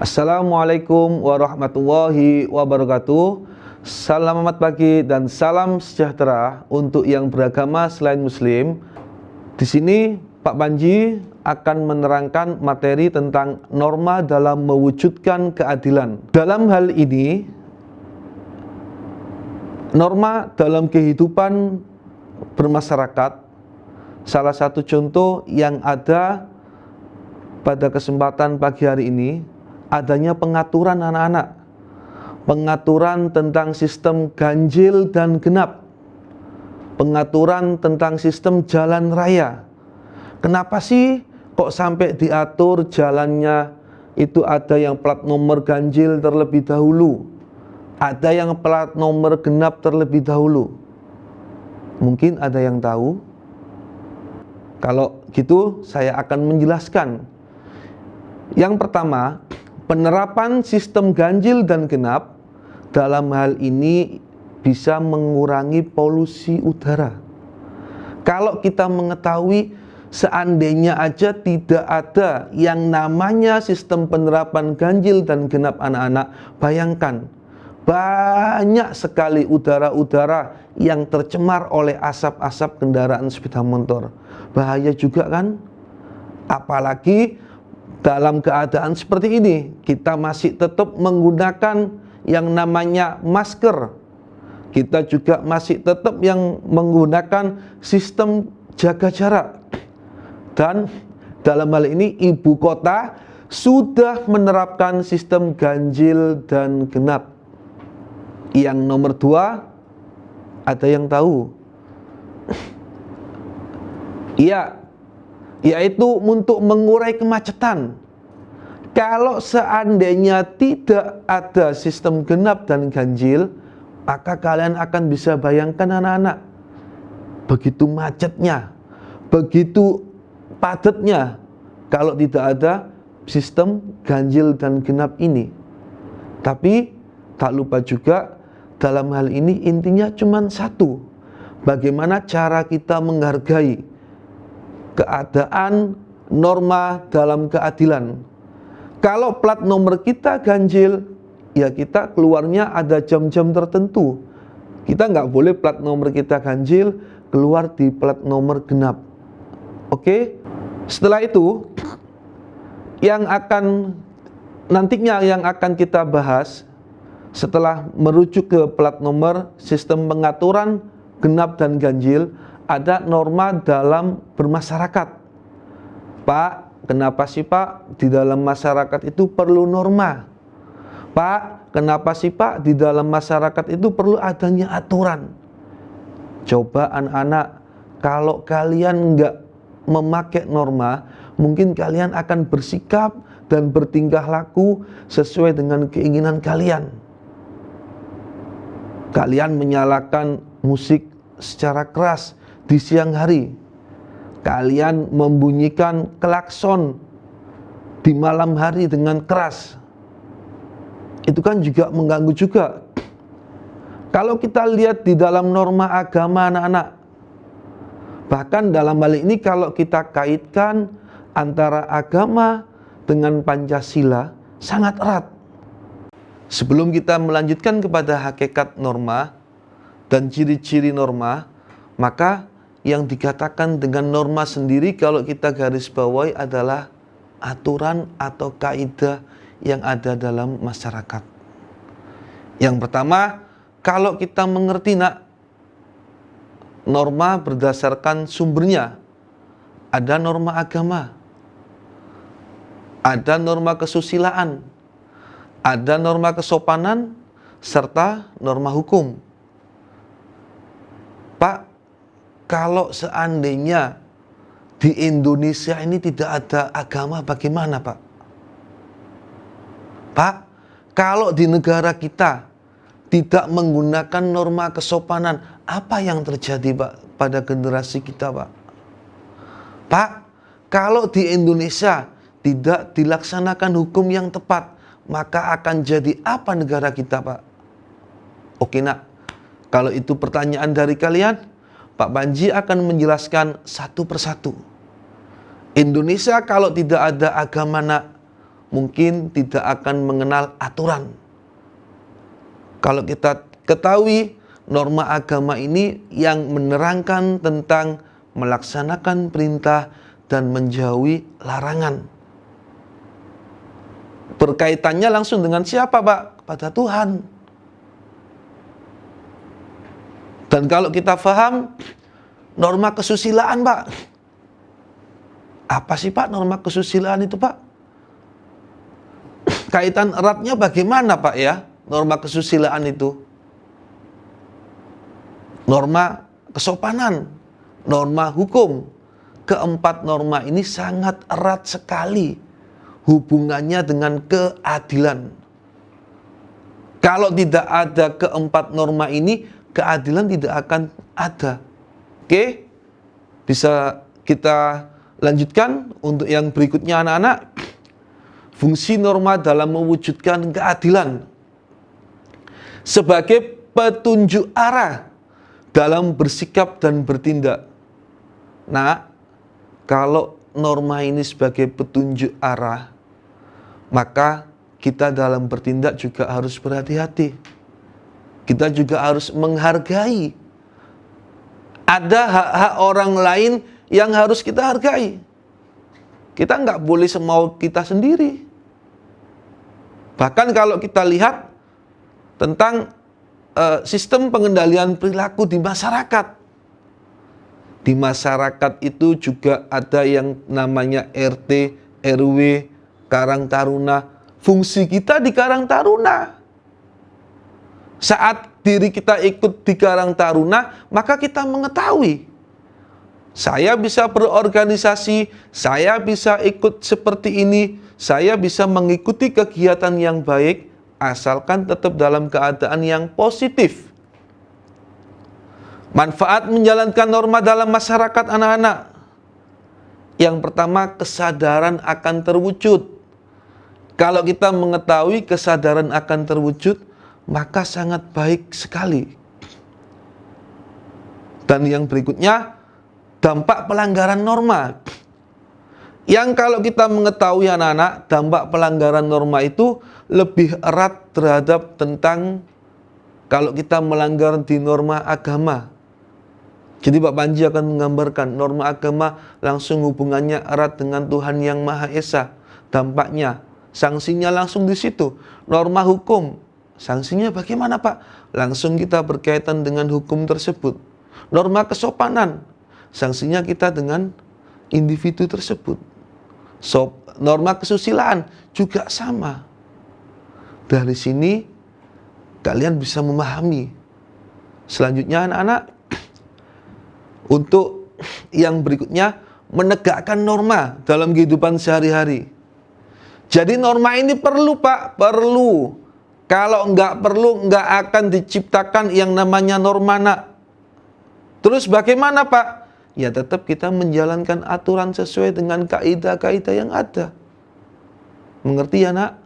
Assalamualaikum warahmatullahi wabarakatuh. Selamat pagi dan salam sejahtera untuk yang beragama selain Muslim. Di sini Pak Panji akan menerangkan materi tentang norma dalam mewujudkan keadilan. Dalam hal ini, norma dalam kehidupan bermasyarakat, salah satu contoh yang ada pada kesempatan pagi hari ini adanya pengaturan anak-anak, pengaturan tentang sistem ganjil dan genap, pengaturan tentang sistem jalan raya. Kenapa sih kok sampai diatur jalannya itu ada yang plat nomor ganjil terlebih dahulu, ada yang plat nomor genap terlebih dahulu? Mungkin ada yang tahu? Kalau gitu saya akan menjelaskan. Yang pertama, penerapan sistem ganjil dan genap dalam hal ini bisa mengurangi polusi udara. Kalau kita mengetahui seandainya aja tidak ada yang namanya sistem penerapan ganjil dan genap anak-anak, bayangkan banyak sekali udara-udara yang tercemar oleh asap-asap kendaraan sepeda motor. Bahaya juga kan? Apalagi dalam keadaan seperti ini, kita masih tetap menggunakan yang namanya masker. Kita juga masih tetap yang menggunakan sistem jaga jarak. Dan dalam hal ini ibu kota sudah menerapkan sistem ganjil dan genap. Yang nomor 2, ada yang tahu? Iya, yaitu untuk mengurai kemacetan. Kalau seandainya tidak ada sistem genap dan ganjil, maka kalian akan bisa bayangkan anak-anak, begitu macetnya, begitu padatnya kalau tidak ada sistem ganjil dan genap ini. Tapi tak lupa juga dalam hal ini intinya cuma satu, bagaimana cara kita menghargai keadaan norma dalam keadilan. Kalau plat nomor kita ganjil, ya kita keluarnya ada jam-jam tertentu. Kita nggak boleh plat nomor kita ganjil keluar di plat nomor genap. Oke? Setelah itu, nantinya yang akan kita bahas setelah merujuk ke plat nomor, sistem pengaturan genap dan ganjil, ada norma dalam bermasyarakat. Pak, kenapa sih Pak di dalam masyarakat itu perlu norma? Pak, kenapa sih Pak di dalam masyarakat itu perlu adanya aturan? Coba anak-anak, kalau kalian nggak memakai norma, mungkin kalian akan bersikap dan bertingkah laku sesuai dengan keinginan kalian. Kalian menyalakan musik secara keras di siang hari, kalian membunyikan klakson di malam hari dengan keras, itu kan juga mengganggu juga. Kalau kita lihat di dalam norma agama anak-anak, bahkan dalam hal ini kalau kita kaitkan antara agama dengan Pancasila, sangat erat. Sebelum kita melanjutkan kepada hakikat norma dan ciri-ciri norma, maka yang dikatakan dengan norma sendiri kalau kita garis bawahi adalah aturan atau kaidah yang ada dalam masyarakat. Yang pertama, kalau kita mengerti norma berdasarkan sumbernya, ada norma agama, ada norma kesusilaan, ada norma kesopanan, serta norma hukum. Pak, kalau seandainya di Indonesia ini tidak ada agama, bagaimana Pak? Pak, kalau di negara kita tidak menggunakan norma kesopanan, apa yang terjadi Pak pada generasi kita Pak? Pak, kalau di Indonesia tidak dilaksanakan hukum yang tepat, maka akan jadi apa negara kita Pak? Oke nak, kalau itu pertanyaan dari kalian, Pak Panji akan menjelaskan satu persatu. Indonesia kalau tidak ada agama mungkin tidak akan mengenal aturan. Kalau kita ketahui norma agama ini yang menerangkan tentang melaksanakan perintah dan menjauhi larangan. Berkaitannya langsung dengan siapa, Pak? Kepada Tuhan. Dan kalau kita paham norma kesusilaan, Pak. Apa sih, Pak, norma kesusilaan itu, Pak? Kaitan eratnya bagaimana, Pak, ya? Norma kesusilaan itu. Norma kesopanan, norma hukum. Keempat norma ini sangat erat sekali hubungannya dengan keadilan. Kalau tidak ada keempat norma ini, keadilan tidak akan ada. Oke? Bisa kita lanjutkan untuk yang berikutnya, anak-anak. Fungsi norma dalam mewujudkan keadilan sebagai petunjuk arah dalam bersikap dan bertindak. Nah, kalau norma ini sebagai petunjuk arah, maka kita dalam bertindak juga harus berhati-hati. Kita juga harus menghargai. Ada hak-hak orang lain yang harus kita hargai. Kita nggak boleh semau kita sendiri. Bahkan kalau kita lihat tentang sistem pengendalian perilaku di masyarakat. Di masyarakat itu juga ada yang namanya RT, RW, Karang Taruna. Fungsi kita di Karang Taruna. Saat diri kita ikut di Karang Taruna, maka kita mengetahui. Saya bisa berorganisasi, saya bisa ikut seperti ini, saya bisa mengikuti kegiatan yang baik, asalkan tetap dalam keadaan yang positif. Manfaat menjalankan norma dalam masyarakat, anak-anak. Yang pertama, kesadaran akan terwujud. Kalau kita mengetahui kesadaran akan terwujud, maka sangat baik sekali. Dan yang berikutnya, dampak pelanggaran norma. Yang kalau kita mengetahui, anak-anak, dampak pelanggaran norma itu lebih erat terhadap tentang kalau kita melanggar di norma agama. Jadi Pak Panji akan menggambarkan norma agama langsung hubungannya erat dengan Tuhan Yang Maha Esa. Dampaknya, sanksinya langsung di situ. Norma hukum, sanksinya bagaimana, Pak? Langsung kita berkaitan dengan hukum tersebut. Norma kesopanan, sanksinya kita dengan individu tersebut. Norma kesusilaan juga sama. Dari sini kalian bisa memahami. Selanjutnya, anak-anak, untuk yang berikutnya, menegakkan norma dalam kehidupan sehari-hari. Jadi norma ini perlu, Pak, perlu. Kalau nggak perlu, nggak akan diciptakan yang namanya norma, nak. Terus bagaimana, Pak? Ya tetap kita menjalankan aturan sesuai dengan kaidah-kaidah yang ada. Mengerti ya, nak?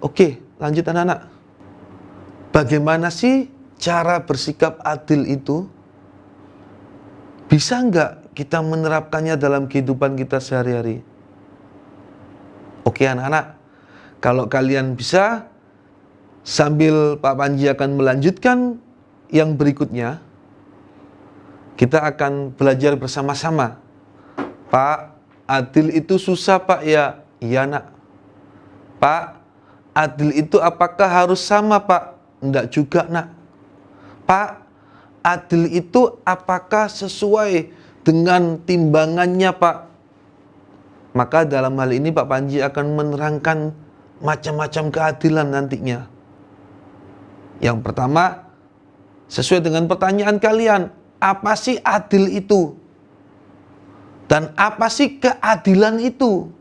Oke, lanjut anak-anak. Bagaimana sih cara bersikap adil itu? Bisa nggak kita menerapkannya dalam kehidupan kita sehari-hari? Oke anak-anak, kalau kalian bisa, sambil Pak Panji akan melanjutkan yang berikutnya, kita akan belajar bersama-sama. Pak, adil itu susah, Pak, ya? Iya, nak. Pak, adil itu apakah harus sama, Pak? Enggak juga, nak. Pak, adil itu apakah sesuai dengan timbangannya, Pak? Maka dalam hal ini Pak Panji akan menerangkan macam-macam keadilan nantinya. Yang pertama, sesuai dengan pertanyaan kalian, apa sih adil itu? Dan apa sih keadilan itu?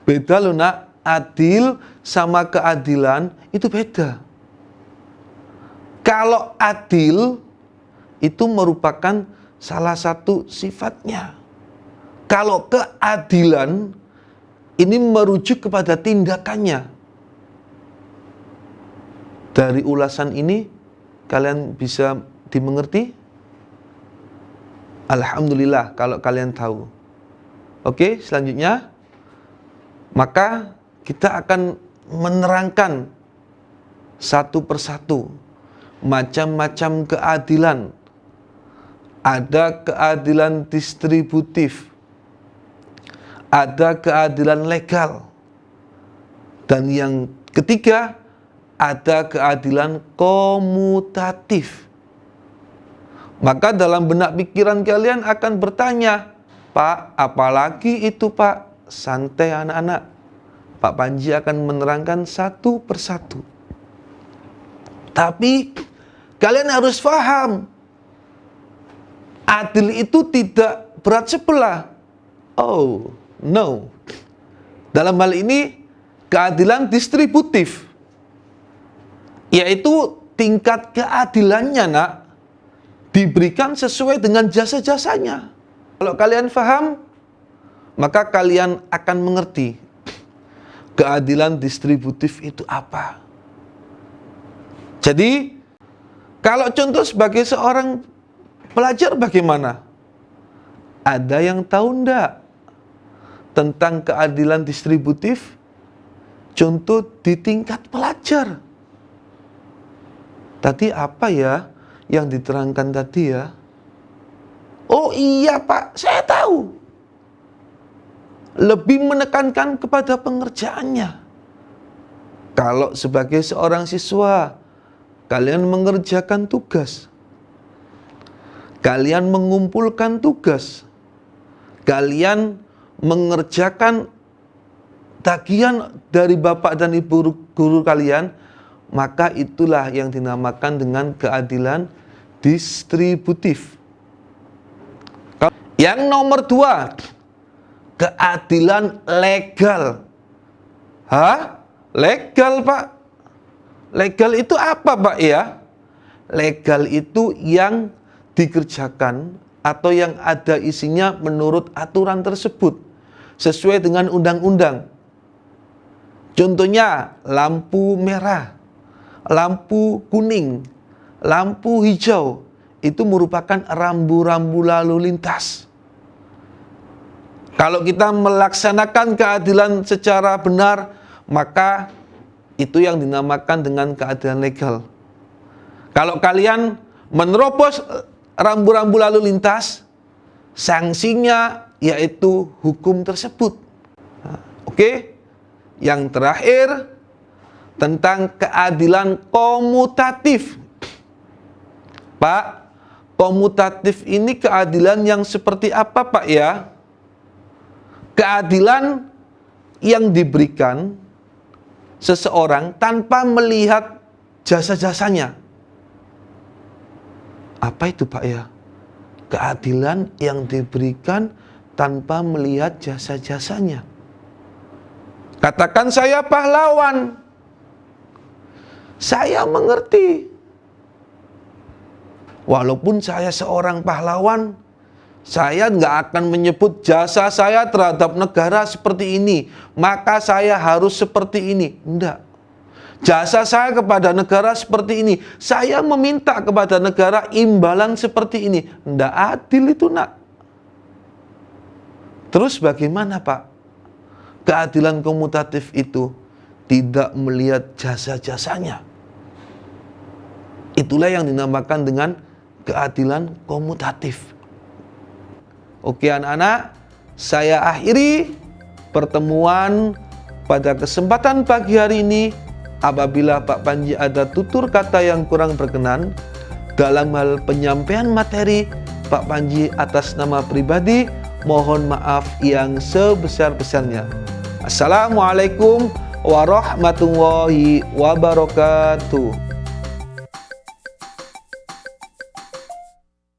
Beda loh, nak. Adil sama keadilan itu beda. Kalau adil itu merupakan salah satu sifatnya. Kalau keadilan ini merujuk kepada tindakannya. Dari ulasan ini kalian bisa dimengerti? Alhamdulillah kalau kalian tahu. Oke, selanjutnya. Maka kita akan menerangkan satu persatu macam-macam keadilan. Ada keadilan distributif, ada keadilan legal, dan yang ketiga ada keadilan komutatif. Maka dalam benak pikiran kalian akan bertanya, Pak, apalagi itu Pak? Santai anak-anak, Pak Panji akan menerangkan satu persatu. Tapi kalian harus paham, adil itu tidak berat sebelah. Oh, no. Dalam hal ini, keadilan distributif, yaitu tingkat keadilannya, nak, diberikan sesuai dengan jasa-jasanya. Kalau kalian paham, maka kalian akan mengerti keadilan distributif itu apa. Jadi, kalau contoh sebagai seorang pelajar bagaimana? Ada yang tahu enggak tentang keadilan distributif? Contoh di tingkat pelajar. Tadi apa ya yang diterangkan tadi ya? Oh iya Pak, saya tahu. Lebih menekankan kepada pengerjaannya. Kalau sebagai seorang siswa, kalian mengerjakan tugas, kalian mengumpulkan tugas, kalian mengerjakan tagihan dari bapak dan ibu guru kalian, maka itulah yang dinamakan dengan keadilan distributif. Yang nomor 2, keadilan legal. Hah? Legal, Pak? Legal itu apa, Pak ya? Legal itu yang dikerjakan atau yang ada isinya menurut aturan tersebut, sesuai dengan undang-undang. Contohnya, lampu merah, lampu kuning, lampu hijau, itu merupakan rambu-rambu lalu lintas. Kalau kita melaksanakan keadilan secara benar, maka itu yang dinamakan dengan keadilan legal. Kalau kalian menerobos rambu-rambu lalu lintas, sanksinya yaitu hukum tersebut. Oke? Yang terakhir, tentang keadilan komutatif. Pak, komutatif ini keadilan yang seperti apa, Pak ya? Keadilan yang diberikan seseorang tanpa melihat jasa-jasanya. Apa itu, Pak ya? Keadilan yang diberikan tanpa melihat jasa-jasanya. Katakan saya pahlawan. Saya mengerti. Walaupun saya seorang pahlawan, saya nggak akan menyebut jasa saya terhadap negara seperti ini, maka saya harus seperti ini. Enggak. Jasa saya kepada negara seperti ini, saya meminta kepada negara imbalan seperti ini. Enggak adil itu, nak. Terus bagaimana, Pak? Keadilan komutatif itu tidak melihat jasa-jasanya. Itulah yang dinamakan dengan keadilan komutatif. Oke anak-anak, saya akhiri pertemuan pada kesempatan pagi hari ini. Apabila Pak Panji ada tutur kata yang kurang berkenan dalam hal penyampaian materi, Pak Panji atas nama pribadi mohon maaf yang sebesar-besarnya. Assalamualaikum warahmatullahi wabarakatuh.